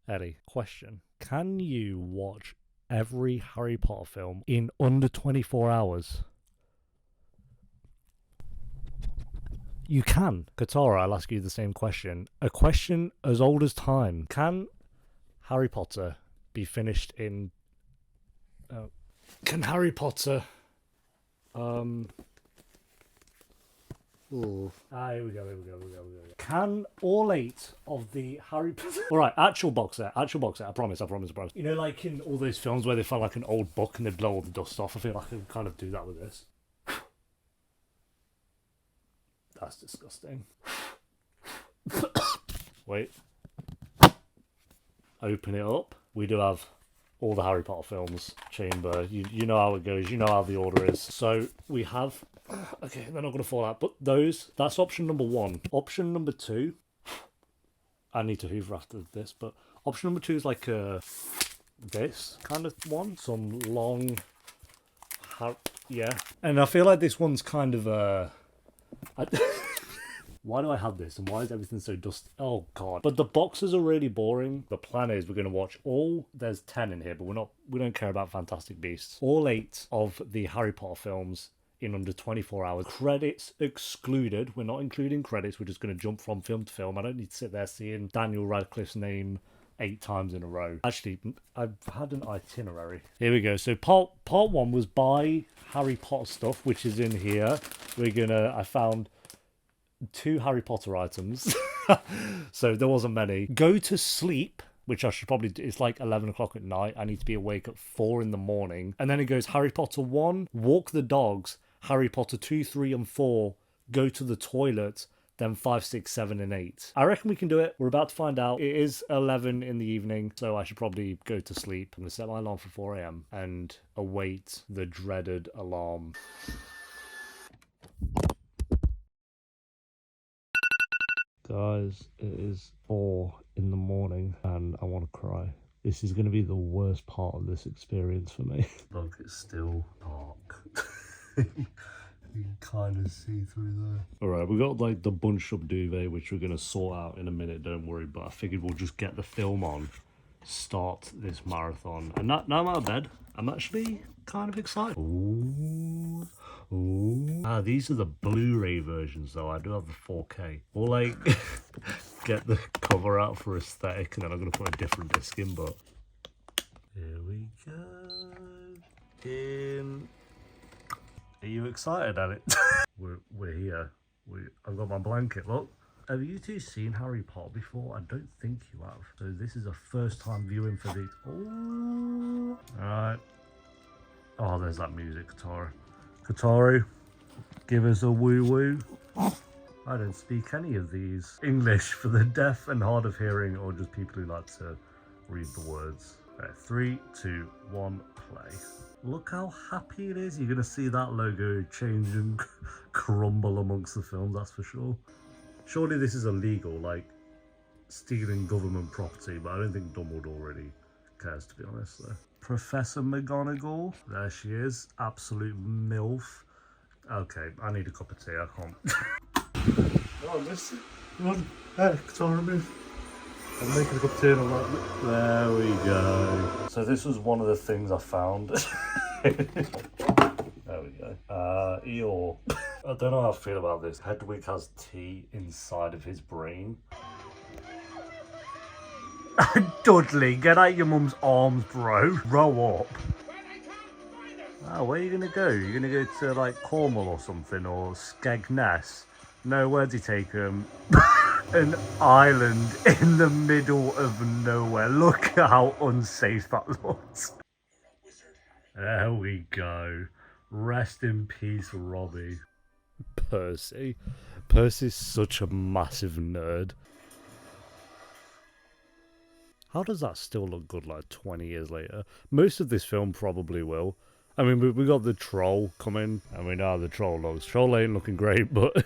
Eddie, question. Can you watch every Harry Potter film in under 24 hours? You can. Katara, I'll ask you the same question. A question as old as time. Can Harry Potter be finished in... can Harry Potter... Ooh. Here we go. Can all 8 of the Harry Potter... Alright, actual box set, I promise. You know, like in all those films where they find like an old book and they blow all the dust off, I feel like I can kind of do that with this. That's disgusting. Wait. Open it up. We do have all the Harry Potter films. Chamber. You know how it goes. You know how the order is. So we have... Okay, they're not going to fall out. But that's option number 1. Option number 2... I need to hoover after this, but option number 2 is like this kind of one. Some long... yeah. And I feel like this one's kind of... Why do I have this and why is everything so dusty? Oh god. But the boxes are really boring. The plan is we're going to watch there's 10 in here, but we don't care about Fantastic Beasts. All 8 of the Harry Potter films in under 24 hours. Credits excluded. We're not including credits. We're just going to jump from film to film. I don't need to sit there seeing Daniel Radcliffe's name 8 times in a row. Actually, I've had an itinerary. Here we go. So part 1 was buy Harry Potter stuff, which is in here. I found 2 Harry Potter items. So there wasn't many. Go to sleep, which I should probably do. It's like 11 o'clock at night. I need to be awake at 4 in the morning. And then it goes Harry Potter 1, walk the dogs. Harry Potter 2, 3, and 4, go to the toilet. Then 5, 6, 7, and 8. I reckon we can do it. We're about to find out. It is 11 in the evening, so I should probably go to sleep. I'm going to set my alarm for 4 a.m. and await the dreaded alarm. Guys, it is 4 in the morning and I want to cry. This is going to be the worst part of this experience for me. Look, it's still dark. You can kind of see through there. Alright, we got like the bunched up duvet, which we're going to sort out in a minute, don't worry. But I figured we'll just get the film on, start this marathon. And now I'm out of bed, I'm actually kind of excited. Ooh. These are the Blu-ray versions though. I do have the 4K. We'll like get the cover out for aesthetic and then I'm going to put a different disc in, but... Here we go. Are you excited at it? we're here. I've got my blanket, look. Have you two seen Harry Potter before? I don't think you have. So this is a first time viewing for these. Oh, alright. Oh, there's that music, Katara. Kataru, give us a woo-woo. I don't speak any of these. English for the deaf and hard of hearing, or just people who like to read the words. Right, 3, 2, 1, play. Look how happy it is. You're going to see that logo change and crumble amongst the films, that's for sure. Surely this is illegal, like stealing government property, but I don't think Dumbledore really cares, to be honest, though. Professor McGonagall, there she is, absolute MILF. Okay, I need a cup of tea, I can't. Oh, miss it. Come on, hey, Katara, move. I'm making a cup of tea and all that. There we go. So this was one of the things I found. There we go. Eeyore. I don't know how I feel about this. Hedwig has tea inside of his brain. Dudley, get out your mum's arms, bro. Grow up. Oh, where are you gonna go? You're gonna go to like Cornwall or something, or Skegness? No, where'd he take him? An island in the middle of nowhere. Look how unsafe that looks. There we go. Rest in peace, Robbie. Percy. Percy's such a massive nerd. How does that still look good like 20 years later? Most of this film probably will. I mean, we got the troll coming, and we know how the troll looks. Troll ain't looking great, but...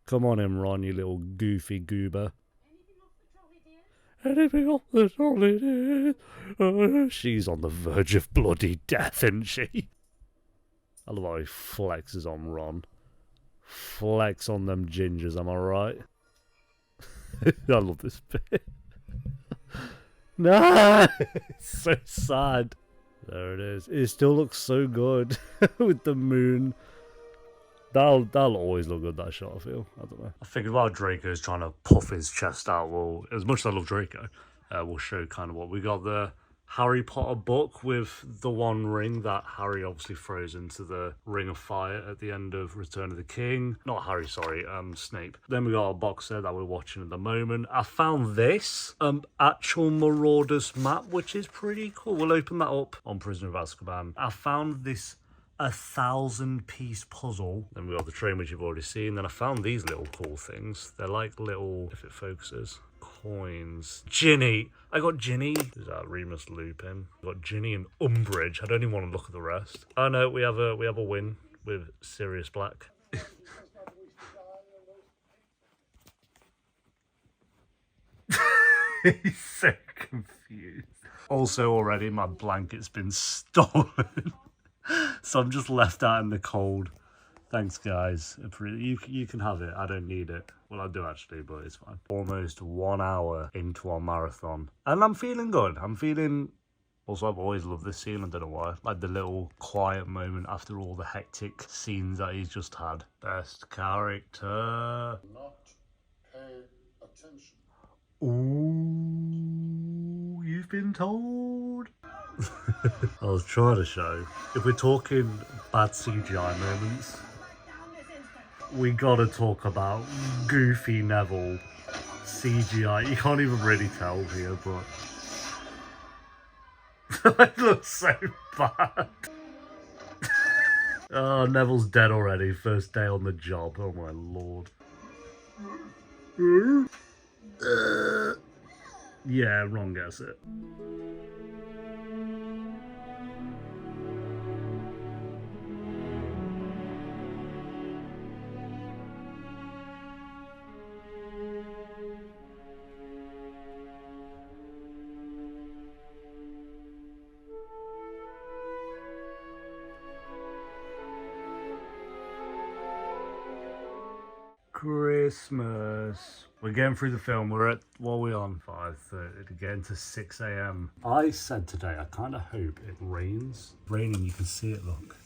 Come on in, Ron, you little goofy goober. Anything off the trolley, dear? She's on the verge of bloody death, isn't she? I love how he flexes on Ron. Flex on them gingers, am I right? I love this bit. No, it's so sad. There it is. It still looks so good with the moon. That'll always look good, that shot, I feel. I don't know. I figured while Draco's trying to puff his chest out, well, as much as I love Draco, we'll show kind of what we got. The Harry Potter book with the one ring that Harry obviously throws into the Ring of Fire at the end of Return of the King. Not Harry, sorry, Snape. Then we got a box set that we're watching at the moment. I found this actual Marauders map, which is pretty cool. We'll open that up on Prisoner of Azkaban. I found this 1,000-piece puzzle. Then we got the train, which you've already seen. Then I found these little cool things. They're like little, if it focuses, coins. Ginny. I got Ginny. Is that Remus Lupin? I got Ginny and Umbridge. I don't even want to look at the rest. Oh no, we have a win with Sirius Black. He's so confused. Also, already my blanket's been stolen. So I'm just left out in the cold. Thanks, guys. You can have it. I don't need it. Well, I do actually, but it's fine. Almost 1 hour into our marathon. And I'm feeling good. I'm feeling... Also, I've always loved this scene. I don't know why. Like the little quiet moment after all the hectic scenes that he's just had. Best character. Not pay attention. Ooh, you've been told. I was trying to show, if we're talking bad CGI moments, we gotta talk about Goofy Neville CGI. You can't even really tell here, but it looks so bad. Oh, Neville's dead already. First day on the job. Oh my lord. Yeah, Ron gets it. Christmas. We're getting through the film. We're at, what are we on? 5:30 to get into 6 a.m. I said today, I kind of hope it rains. Raining, you can see it, look.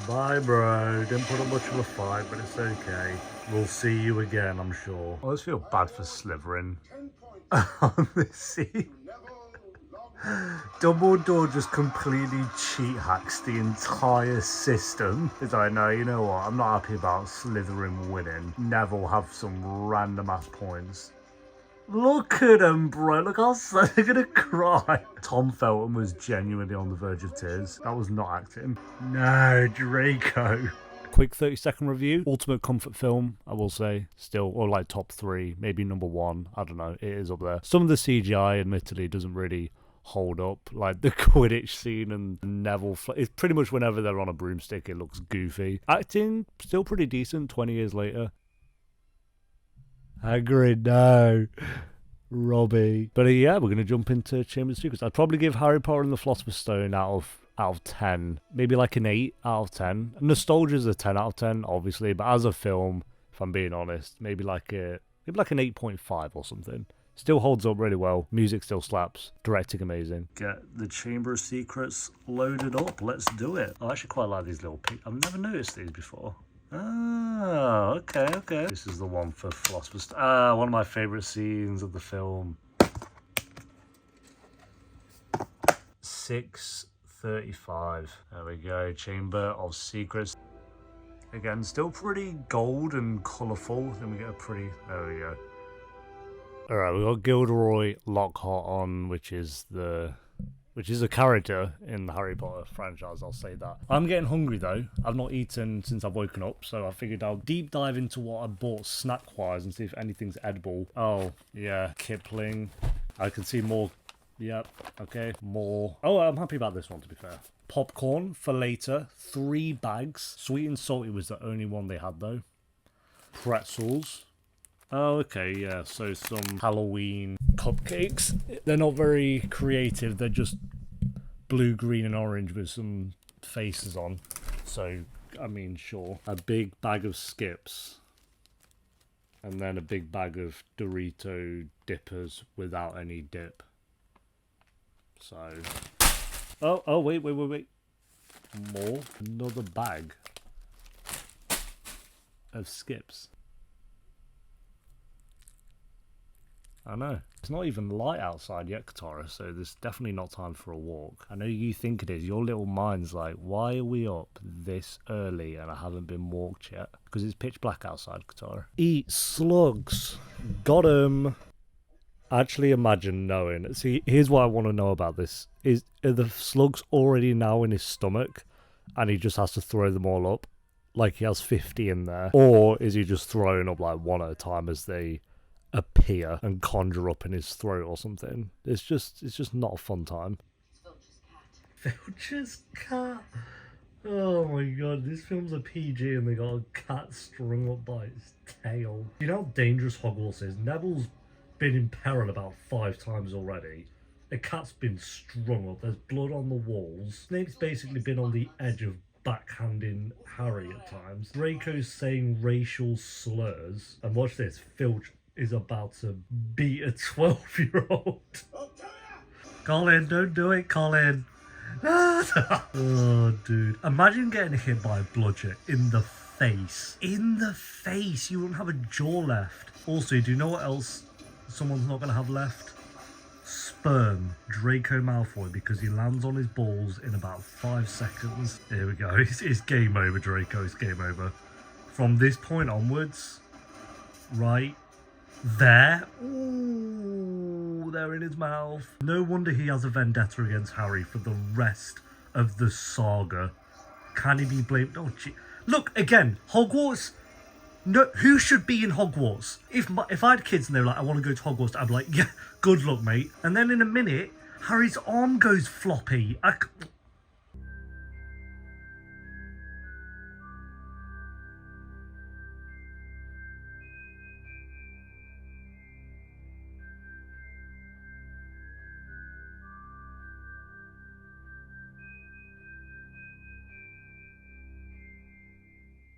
Bye, bro. Didn't put up much of a fight, but it's okay. We'll see you again, I'm sure. I always feel bad for Slytherin on this scene. Dumbledore just completely cheat hacks the entire system. He's like, no, you know what? I'm not happy about Slytherin winning. Neville have some random ass points. Look at him, bro. Look how sad they're gonna cry. Tom Felton was genuinely on the verge of tears. That was not acting. No, Draco. Quick 30-second review. Ultimate comfort film, I will say. Still, or like top 3, maybe number 1. I don't know. It is up there. Some of the CGI, admittedly, doesn't really hold up. Like the Quidditch scene and Neville. It's pretty much whenever they're on a broomstick, it looks goofy. Acting, still pretty decent 20 years later. Hagrid, no. Robbie. But yeah, we're going to jump into Chamber of Secrets. I'd probably give Harry Potter and the Philosopher's Stone out of 10. Maybe like an 8 out of 10. Nostalgia's a 10 out of 10, obviously. But as a film, if I'm being honest, maybe like an 8.5 or something. Still holds up really well. Music still slaps. Directing amazing. Get the Chamber of Secrets loaded up. Let's do it. I actually quite like these little pictures. I've never noticed these before. Oh, okay. This is the one for Philosopher's Stone. One of my favourite scenes of the film. 6:35. There we go. Chamber of Secrets. Again, still pretty gold and colourful. Then we get a pretty... There we go. Alright, we got Gilderoy Lockhart on, which is the which is a character in the Harry Potter franchise, I'll say that. I'm getting hungry though. I've not eaten since I've woken up, so I figured I'll deep dive into what I bought snack-wise and see if anything's edible. Oh, yeah, Kipling. I can see more. Yep, okay, more. Oh, I'm happy about this one, to be fair. Popcorn for later, 3 bags. Sweet and salty was the only one they had though. Pretzels. Oh, okay, yeah, so some Halloween cupcakes. They're not very creative, they're just blue, green, and orange with some faces on. So, I mean, sure. A big bag of Skips. And then a big bag of Dorito dippers without any dip. So... Oh, wait. More. Another bag of Skips. I know. It's not even light outside yet, Katara, so there's definitely not time for a walk. I know you think it is. Your little mind's like, why are we up this early and I haven't been walked yet? Because it's pitch black outside, Katara. Eat slugs. Got 'em. Actually, imagine knowing. See, here's what I want to know about this. Are the slugs already now in his stomach and he just has to throw them all up? Like he has 50 in there? Or is he just throwing up like one at a time as they appear and conjure up in his throat or something? It's just not a fun time. Filcher's cat. Oh my god, this film's a PG and they got a cat strung up by its tail. You know how dangerous Hogwarts is? Neville's been in peril about 5 times already. A cat's been strung up, there's blood on the walls. Snape's basically been on the edge of backhanding Harry at times. Draco's saying racial slurs. And watch this, Filch is about to beat a 12-year-old. Colin, don't do it, Colin. Oh, dude. Imagine getting hit by a bludger in the face. In the face. You wouldn't have a jaw left. Also, do you know what else someone's not going to have left? Sperm. Draco Malfoy, because he lands on his balls in about 5 seconds. Here we go. It's game over, Draco. It's game over. From this point onwards, right there. Ooh, they're in his mouth. No wonder he has a vendetta against Harry for the rest of the saga. Can he be blamed? Oh, gee. Look, again, Hogwarts. No, who should be in Hogwarts? If I had kids and they were like, I want to go to Hogwarts, I'd be like, yeah, good luck, mate. And then in a minute, Harry's arm goes floppy.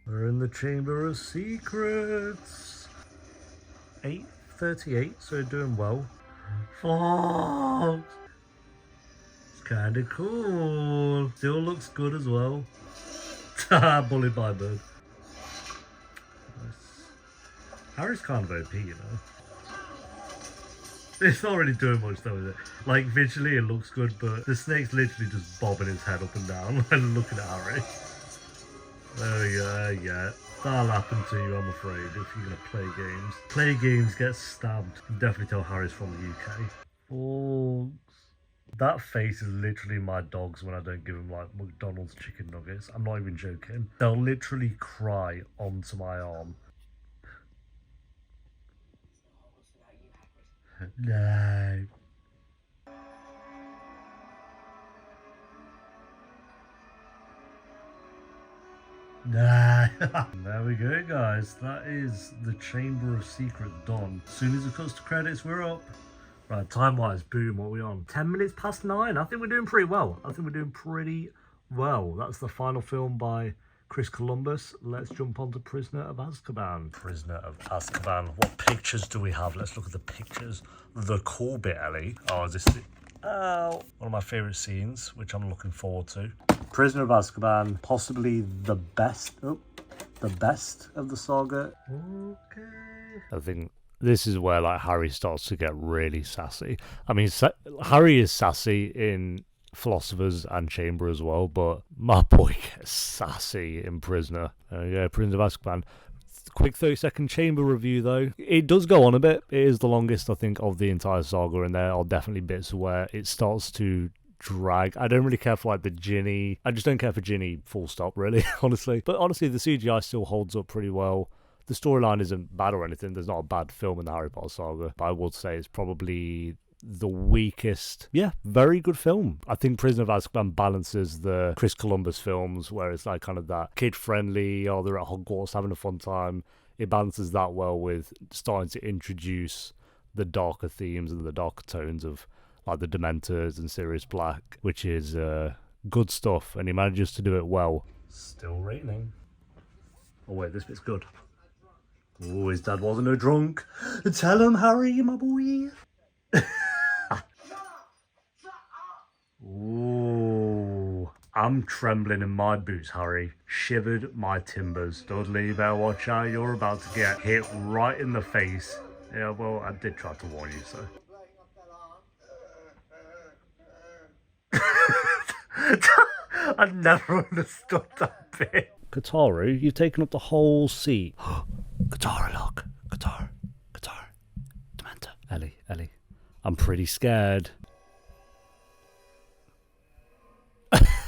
We're in the Chamber of Secrets. 8:38, so doing well. Fox! It's kind of cool. Still looks good as well. Bullied by a bird. Nice. Harry's kind of OP, you know. It's not really doing much though, is it? Like, visually it looks good, but the snake's literally just bobbing his head up and down and looking at Harry. Oh yeah. That'll happen to you, I'm afraid, if you're gonna play games. Play games, get stabbed. You can definitely tell Harry's from the UK. Oh, that face is literally my dog's when I don't give them like McDonald's chicken nuggets. I'm not even joking. They'll literally cry onto my arm. No. Nah. There we go, guys. That is the Chamber of Secrets done. As soon as it cuts to credits, we're up. Right, time-wise, boom, what are we on? 10 minutes past 9. I think we're doing pretty well. That's the final film by Chris Columbus. Let's jump on to Prisoner of Azkaban. Prisoner of Azkaban. What pictures do we have? Let's look at the pictures. The cool bit, Ellie. Oh, is this... Oh, one of my favourite scenes, which I'm looking forward to. Prisoner of Azkaban, possibly the best of the saga. Okay. I think this is where like Harry starts to get really sassy. I mean, Harry is sassy in Philosophers and Chamber as well, but my boy gets sassy in Prisoner. Yeah, Prisoner of Azkaban. Quick 30-second Chamber review though. It does go on a bit. It is the longest, I think, of the entire saga, and there are definitely bits where it starts to drag. I don't really care for like the Ginny. I just don't care for Ginny full stop, really, honestly. But honestly, the CGI still holds up pretty well. The storyline isn't bad or anything. There's not a bad film in the Harry Potter saga. But I would say it's probably the weakest. Yeah, very good film. I think Prisoner of Azkaban balances the Chris Columbus films, where it's like kind of that kid-friendly, oh, they're at Hogwarts having a fun time. It balances that well with starting to introduce the darker themes and the darker tones of like the Dementors and Sirius Black, which is good stuff, and he manages to do it well. Still raining. Oh wait, this bit's good. Oh, his dad wasn't a drunk. Tell him, Harry, my boy. Ooh, I'm trembling in my boots, Harry. Shivered my timbers. Dudley, you better watch out. You're about to get hit right in the face. Yeah, well, I did try to warn you, so. I never understood that bit. Kataru, you've taken up the whole seat. Kataru, look. Kataru. Dementor. Ellie. I'm pretty scared.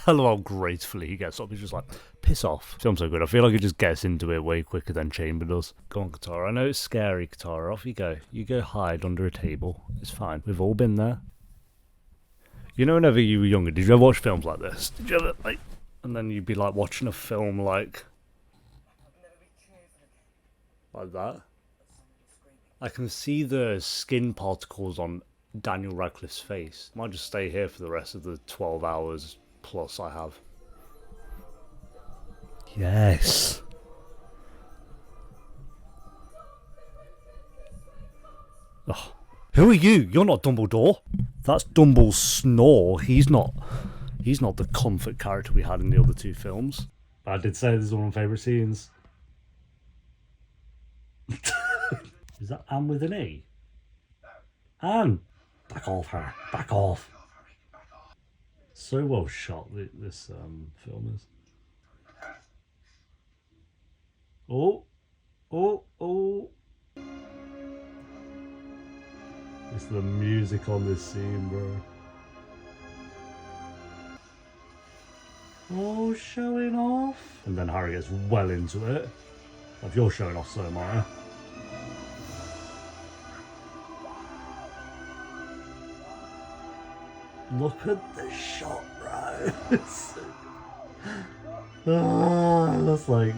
I love how gracefully he gets up. He's just like, piss off. Film's so good. I feel like he just gets into it way quicker than Chamber does. Go on, Katara. I know it's scary, Katara. Off you go. You go hide under a table. It's fine. We've all been there. You know, whenever you were younger, did you ever watch films like this? Did you ever, like, and then you'd be like watching a film like that? I can see the skin particles on Daniel Radcliffe's face. Might just stay here for the rest of the 12 hours plus I have. Yes. Oh. Who are you? You're not Dumbledore. That's Dumble's snore. He's not the comfort character we had in the other two films. I did say this is one of my favourite scenes. Is that Anne with an E? Anne! Back off her. Back off. So well shot, this film is. Oh. It's the music on this scene, bro. Oh, showing off. And then Harry gets well into it. If you're showing off, so am I. Look at the shot, bro. That's like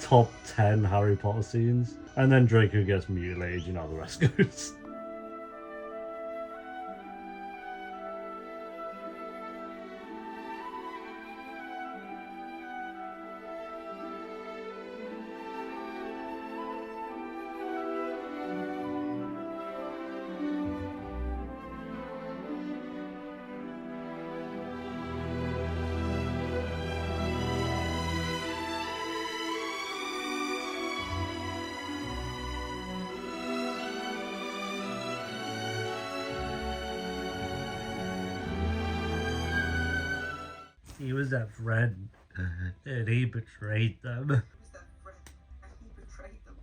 top 10 Harry Potter scenes. And then Draco gets mutilated, you know how the rest goes. He was that friend, and he betrayed them. He was that friend, and he betrayed them.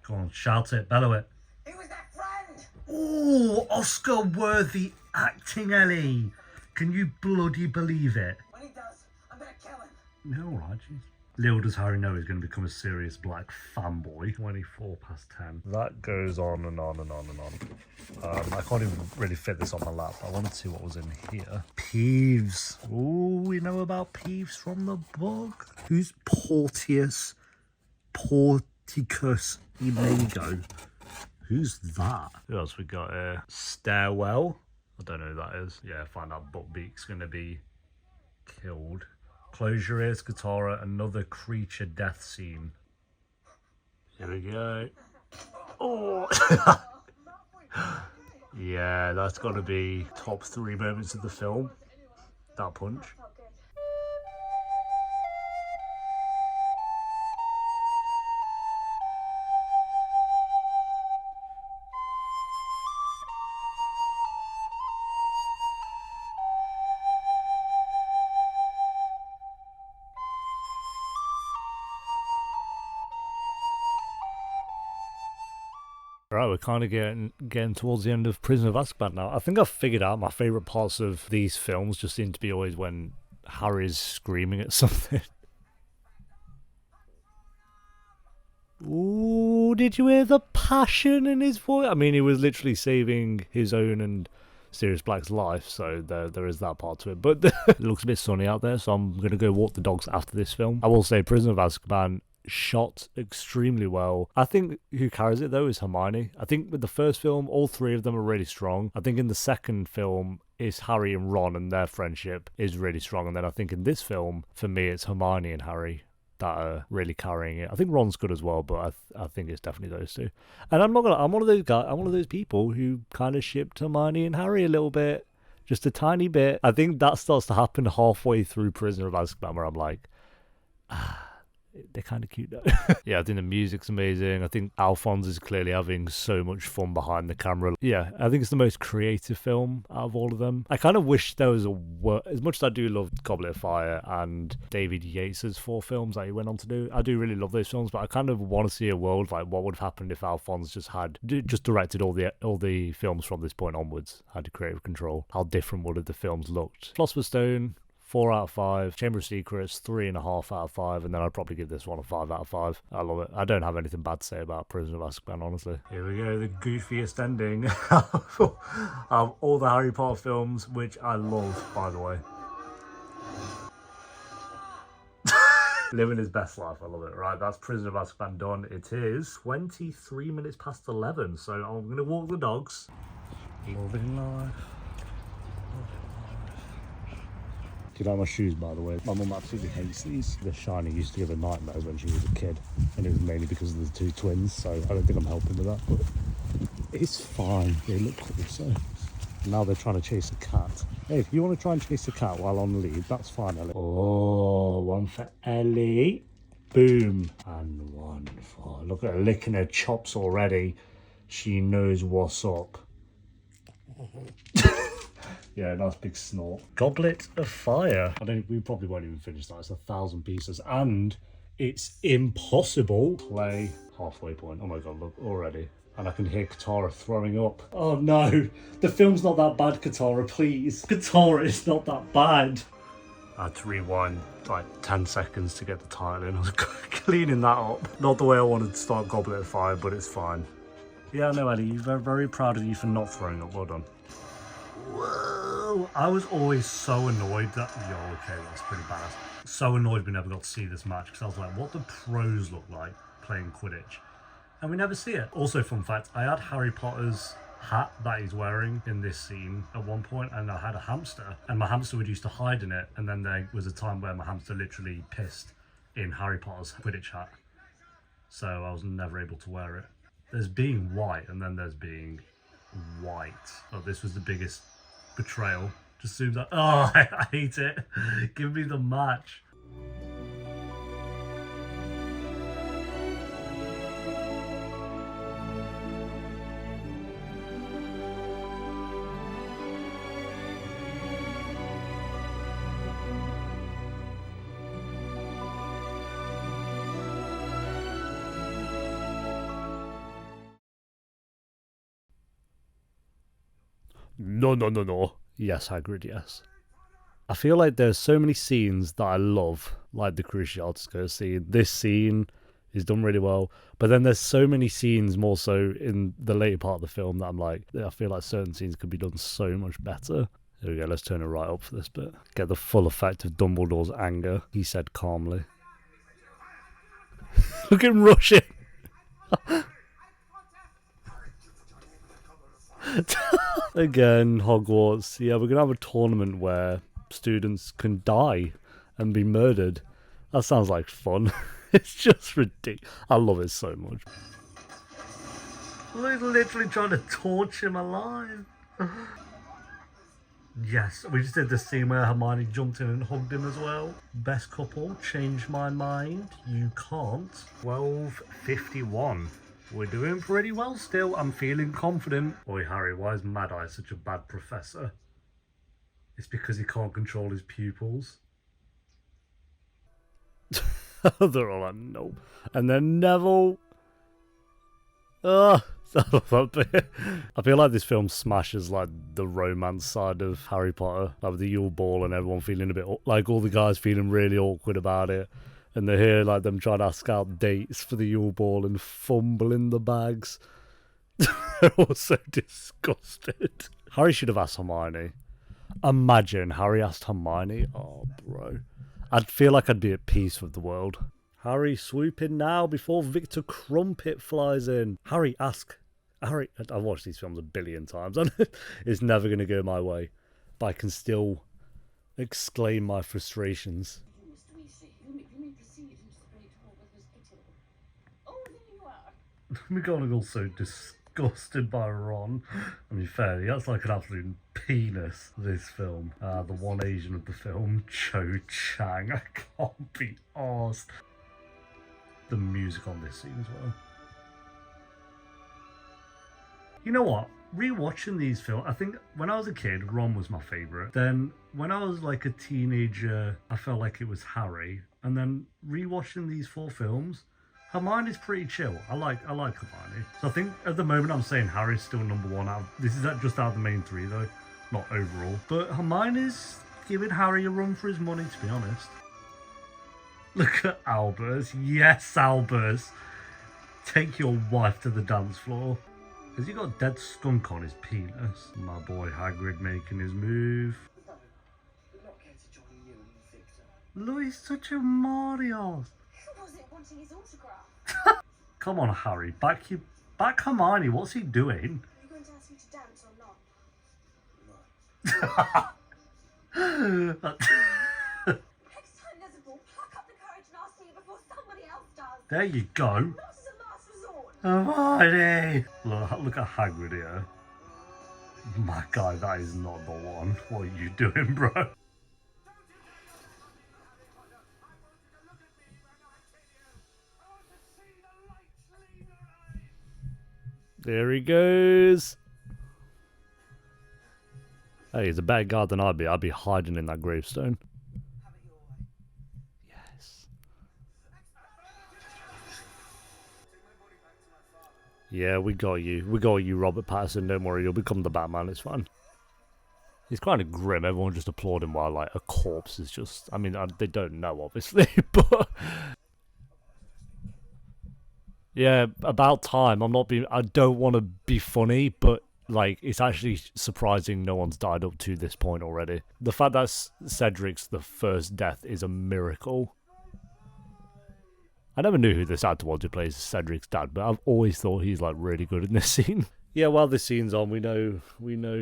Go on, shout it, bellow it. He was that friend! Ooh, Oscar-worthy acting, Ellie. Can you bloody believe it? When he does, I'm gonna kill him. No, right, jeez. Little does Harry know he's going to become a Sirius Black fanboy. 24 past 10. That goes on and on and on and on. I can't even really fit this on my lap. I wanted to see what was in here. Peeves. Ooh, we know about Peeves from the book. Who's Portius Porticus Imago? Who's that? Who else we got here? Stairwell. I don't know who that is. Yeah, find out Buckbeak's going to be killed. Close your ears, Katara. Another creature death scene. Here we go. Oh! Yeah, that's got to be top 3 moments of the film. That punch. Right, we're kind of getting towards the end of Prisoner of Azkaban now. I think I've figured out my favourite parts of these films just seem to be always when Harry's screaming at something. Ooh, did you hear the passion in his voice? I mean, he was literally saving his own and Sirius Black's life, so there is that part to it. But it looks a bit sunny out there, so I'm going to go walk the dogs after this film. I will say Prisoner of Azkaban shot extremely well. I think who carries it though is Hermione. I think with the first film, all three of them are really strong. I think in the second film, it's Harry and Ron, and their friendship is really strong. And then I think in this film, for me, it's Hermione and Harry that are really carrying it. I think Ron's good as well, but I think it's definitely those two. And I'm one of those guys. I'm one of those people who kind of shipped Hermione and Harry a little bit, just a tiny bit. I think that starts to happen halfway through Prisoner of Azkaban, where I'm like, they're kind of cute though. Yeah, I think the music's amazing. I think Alphonse is clearly having so much fun behind the camera. Yeah, I think it's the most creative film out of all of them. I kind of wish there was as much as I do love Goblet of Fire and David Yates's 4 films that he went on to do, I do really love those films, but I kind of want to see a world like what would have happened if Alphonse just directed all the films from this point onwards, had creative control. How different would have the films looked? Philosopher's Stone, 4 out of 5. Chamber of Secrets, 3.5 out of 5. And then I'd probably give this one a 5 out of 5. I love it. I don't have anything bad to say about Prisoner of Azkaban, honestly. Here we go, the goofiest ending of all the Harry Potter films, which I love, by the way. Living his best life, I love it. Right, that's Prisoner of Azkaban done. It is 23 minutes past 11, so I'm going to walk the dogs. Loving life. Do you like my shoes, by the way? My mum absolutely hates these. The shiny used to give her nightmares when she was a kid, and it was mainly because of the 2 twins, so I don't think I'm helping with that, but it's fine. They look cool, so now they're trying to chase a cat. Hey, if you want to try and chase a cat while on leave, that's fine, Ellie. Oh, one for Ellie. Boom. And one for... Look at her licking her chops already. She knows what's up. Yeah, nice big snort. Goblet of Fire. We probably won't even finish that. It's 1,000 pieces. And it's impossible. Play halfway point. Oh my god, look, already. And I can hear Katara throwing up. Oh no, the film's not that bad, Katara, please. Katara is not that bad. I had to rewind like 10 seconds to get the title in. I was cleaning that up. Not the way I wanted to start Goblet of Fire, but it's fine. Yeah, no, Ellie, very, very proud of you for not throwing up. Well done. Whoa! I was always so annoyed that... Yo, okay, that's pretty bad. So annoyed we never got to see this match, because I was like, what do pros look like playing Quidditch? And we never see it. Also, fun fact, I had Harry Potter's hat that he's wearing in this scene at one point, and I had a hamster, and my hamster would used to hide in it, and then there was a time where my hamster literally pissed in Harry Potter's Quidditch hat. So I was never able to wear it. There's being white, and then there's being white. Oh, this was the biggest betrayal. Just zooms out. Oh, I hate it. Give me the match. No. Yes, Hagrid, yes. I feel like there's so many scenes that I love, like the Crucial Artisco scene. This scene is done really well, but then there's so many scenes more so in the later part of the film that I'm like, I feel like certain scenes could be done so much better. There we go, let's turn it right up for this bit. Get the full effect of Dumbledore's anger, he said calmly. Look at him rushing! Again, Hogwarts. Yeah, we're going to have a tournament where students can die and be murdered. That sounds like fun. It's just ridiculous. I love it so much. We're literally trying to torch him alive. Yes, we just did the scene where Hermione jumped in and hugged him as well. Best couple, change my mind. You can't. 12:51. We're doing pretty well still. I'm feeling confident. Oi, Harry, why is Mad Eye such a bad professor? It's because he can't control his pupils. They're all like, nope. And then Neville. Oh, I love that bit. I feel like this film smashes like the romance side of Harry Potter, like with the Yule Ball and everyone feeling a bit like all the guys feeling really awkward about it, and they hear like them trying to ask out dates for the Yule Ball and fumbling the bags. They're all so disgusted. Harry should have asked Hermione. Imagine Harry asked Hermione. Oh, bro. I'd feel like I'd be at peace with the world. Harry, swoop in now before Victor Crumpet flies in. Harry, ask. Harry, I've watched these films a billion times. It's never going to go my way. But I can still exclaim my frustrations. Mr. Weasley, you may proceed into the Great Hall with Miss Petil. Oh, there you are. McGonagall's so disgusted by Ron. I mean, fairly, that's like an absolute penis, this film. The one Asian of the film, Cho Chang. I can't be arsed. The music on this scene as well. You know what? Rewatching these films, I think when I was a kid, Ron was my favourite. Then when I was like a teenager, I felt like it was Harry. And then rewatching these 4 films, Hermione's pretty chill. I like Hermione. So I think at the moment I'm saying Harry's still number 1. This is just out of the main 3 though, not overall. But Hermione's giving Harry a run for his money, to be honest. Look at Albus. Yes, Albus. Take your wife to the dance floor. Has he got a dead skunk on his penis? My boy Hagrid making his move. No, we're not going to join you and Victor. Look, he's such a Mario. Who was it wanting his autograph? Come on, Harry. Back Hermione. What's he doing? Are you going to ask me to dance or not? No. Next time there's a ball, pluck up the courage and ask me before somebody else does. There you go. Not as a last resort. Hermione. Look at Hagrid here. My guy, that is not the one. What are you doing, bro? There he goes. Hey, he's a better guard than I'd be. I'd be hiding in that gravestone. Yes. Yeah, we got you. We got you, Robert Pattinson. Don't worry, you'll become the Batman. It's fine. He's kind of grim. Everyone just applauding while like a corpse is just... I mean, they don't know, obviously, but... Yeah, about time. I don't want to be funny, but like it's actually surprising no one's died up to this point already. The fact that Cedric's the first death is a miracle. I never knew who this actor was who plays Cedric's dad, but I've always thought he's like really good in this scene. Yeah, while this scene's on, we know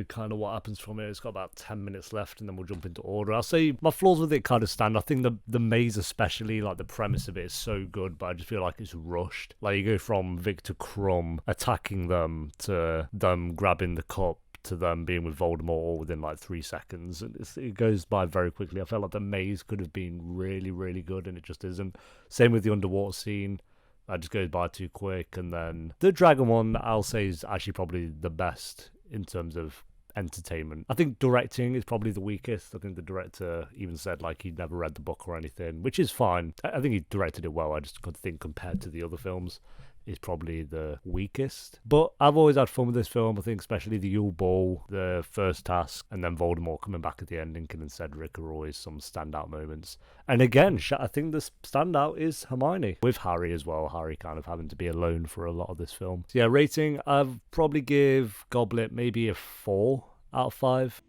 kind of what happens from it. It's got about 10 minutes left, and then we'll jump into order. I'll say my flaws with it kind of stand. I think the maze especially, like the premise of it is so good, but I just feel like it's rushed. Like you go from Victor Crumb attacking them to them grabbing the cup to them being with Voldemort all within like 3 seconds. And it goes by very quickly. I felt like the maze could have been really, really good, and it just isn't. Same with the underwater scene. That just goes by too quick. And then the dragon one, I'll say, is actually probably the best in terms of entertainment. I think directing is probably the weakest. I think the director even said like he'd never read the book or anything, which is fine. I think he directed it well. I just think compared to the other films, is probably the weakest. But I've always had fun with this film. I think especially the Yule Ball, the first task, and then Voldemort coming back at the end, Lincoln and Cedric are always some standout moments. And again, I think the standout is Hermione, with Harry as well. Harry kind of having to be alone for a lot of this film. So yeah, rating, I'd probably give Goblet maybe a 4 out of 5.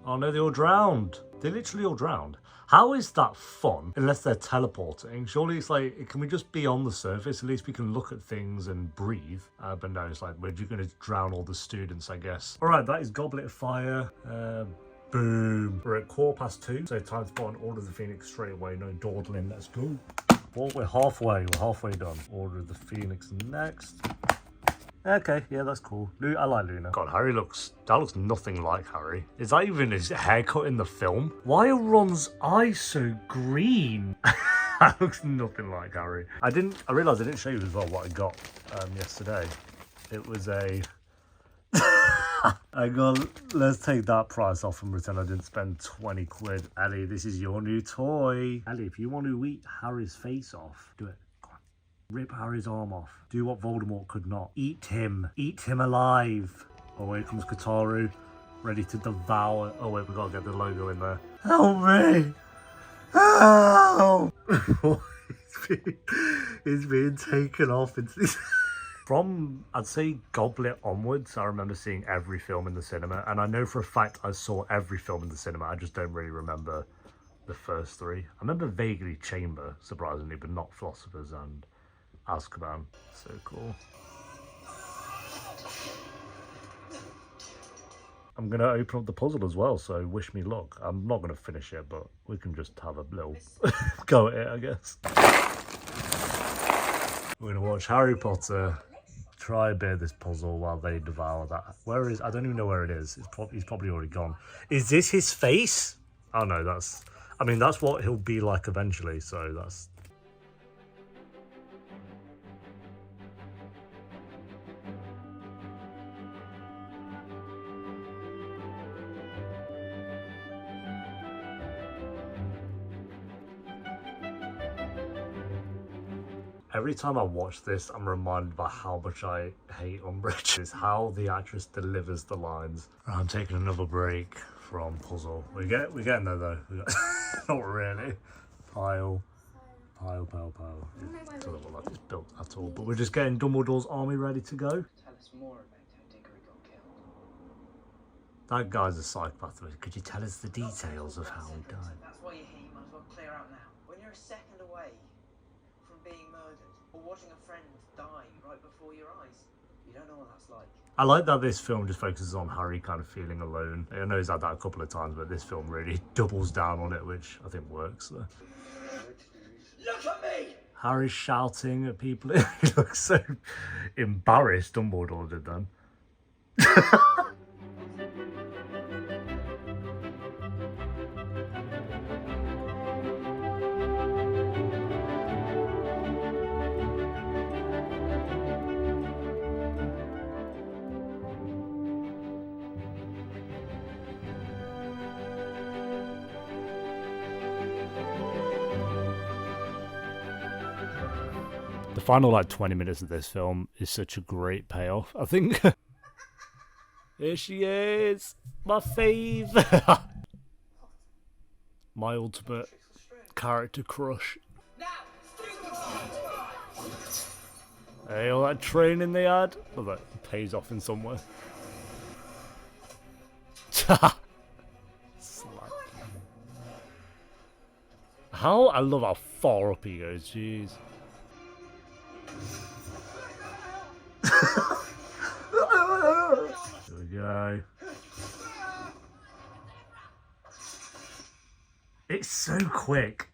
Oh no, they all drowned. They literally all drowned. How is that fun unless they're teleporting? Surely it's like, can we just be on the surface? At least we can look at things and breathe. But no, it's like, we're just going to drown all the students, I guess. All right, that is Goblet of Fire. Boom. We're at 2:15, so time to put on Order of the Phoenix straight away. No dawdling, let's go. Well, we're halfway done. Order of the Phoenix next. Okay, yeah, that's cool. I like Luna. God, that looks nothing like Harry. Is that even his haircut in the film? Why are Ron's eyes so green? That looks nothing like Harry. I realised I didn't show you as well what I got yesterday. It was a... let's take that price off and pretend I didn't spend 20 quid. Ellie, this is your new toy. Ellie, if you want to eat Harry's face off, do it. Go on. Rip Harry's arm off. Do what Voldemort could not. Eat him. Eat him alive. Oh, here comes Kataru. Ready to devour. Oh, wait, we gotta get the logo in there. Help me! Help! It's being taken off. From, I'd say, Goblet onwards, I remember seeing every film in the cinema. And I know for a fact I saw every film in the cinema. I just don't really remember the first three. I remember vaguely Chamber, surprisingly, but not Philosophers and Azkaban. So cool. I'm going to open up the puzzle as well, so wish me luck. I'm not going to finish it, but we can just have a little go at it, I guess. We're going to watch Harry Potter try a bit of this puzzle while they devour that. Where is... I don't even know where it is. He's probably already gone. Is this his face? Oh, no, that's... I mean, that's what he'll be like eventually, so that's... Every time I watch this, I'm reminded by how much I hate Umbridge. It's how the actress delivers the lines. I'm taking another break from puzzle. We're getting there though. Not really. Pile. Doesn't look like it's built at all. But we're just getting Dumbledore's army ready to go. Tell us more about how Diggory got killed. That guy's a psychopath. Could you tell us the details of how he died? That's why you're here. You might as well clear out now. When you're a second away from being murdered or watching a friend die right before your eyes, you don't know what that's like. I like that this film just focuses on Harry kind of feeling alone. I know he's had that a couple of times, but this film really doubles down on it, which I think works. So. Look at me! Harry's shouting at people. He looks so embarrassed. Dumbledore did then. The final like 20 minutes of this film is such a great payoff. I think here she is, my fave, my ultimate character crush. Hey, all that training they had, well, that pays off in some way. Slap. I love how far up he goes. Jeez. Here we go. It's so quick.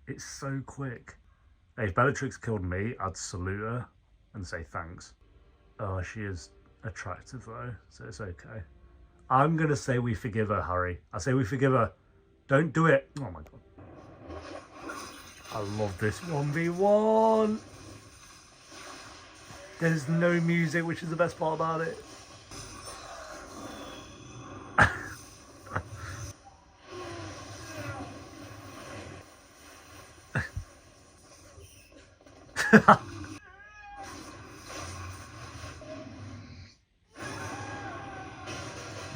It's so quick. Hey, if Bellatrix killed me, I'd salute her and say thanks. Oh, she is attractive though, so it's okay. I'm gonna say we forgive her, Harry. I say we forgive her. Don't do it. Oh my god. I love this 1v1. There's no music, which is the best part about it.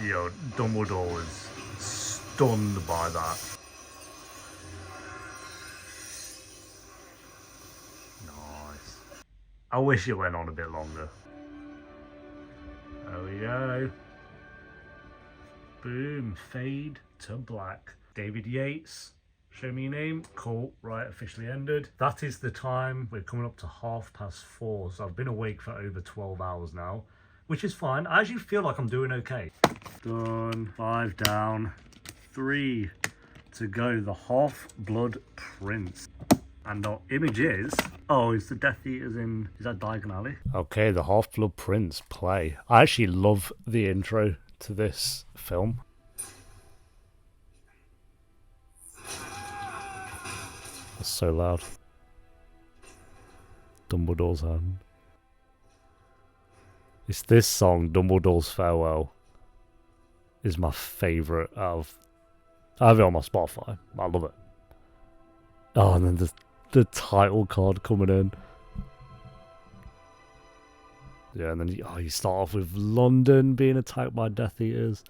Yo, Dumbledore was stunned by that. Nice. I wish it went on a bit longer. There we go. Boom. Fade to black. David Yates. Show me your name. Cool. Right, officially ended. That is the time. We're coming up to 4:30. So I've been awake for over 12 hours now, which is fine. I actually feel like I'm doing okay. Done. 5 down. 3 to go. The Half-Blood Prince. And our image is... Oh, is the Death Eaters in... Is that Diagon Alley? Okay, the Half-Blood Prince play. I actually love the intro to this film. That's so loud. Dumbledore's hand. It's this song, Dumbledore's Farewell, is my favourite out of... I have it on my Spotify. I love it. Oh, and then the title card coming in. Yeah, and then you start off with London being attacked by Death Eaters.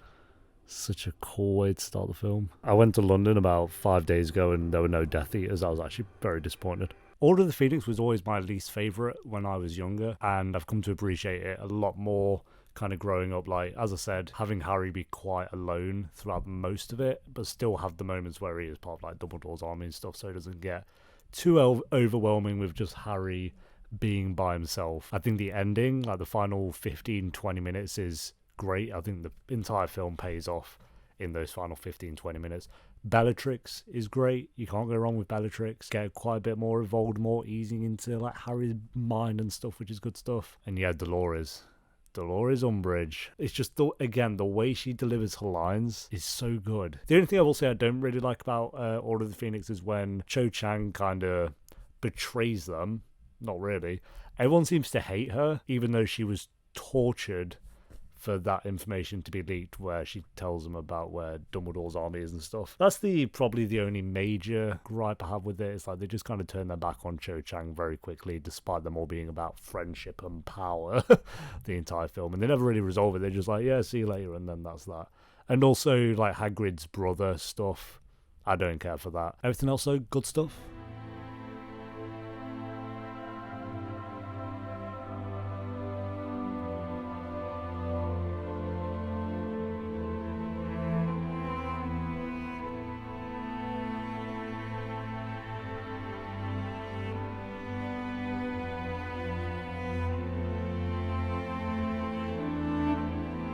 Such a cool way to start the film. I went to London about 5 days ago and there were no Death Eaters. I was actually very disappointed. Order of the Phoenix was always my least favourite when I was younger, and I've come to appreciate it a lot more kind of growing up. Like, as I said, having Harry be quite alone throughout most of it, but still have the moments where he is part of like Dumbledore's army and stuff, so it doesn't get too overwhelming with just Harry being by himself. I think the ending, like the final 15-20 minutes, is great. I think the entire film pays off in those final 15-20 minutes. Bellatrix is great. You can't go wrong with Bellatrix. Get quite a bit more involved, more easing into like Harry's mind and stuff, which is good stuff. And yeah, Dolores Umbridge. It's just, again, the way she delivers her lines is so good. The only thing I will say I don't really like about Order of the Phoenix is when Cho Chang kind of betrays them. Not really. Everyone seems to hate her, even though she was tortured for that information to be leaked, where she tells them about where Dumbledore's army is and stuff. That's probably the only major gripe I have with it. It's like they just kind of turn their back on Cho Chang very quickly, despite them all being about friendship and power the entire film. And they never really resolve it. They're just like, yeah, see you later, and then that's that. And also, like, Hagrid's brother stuff, I don't care for that. Everything else, though, good stuff.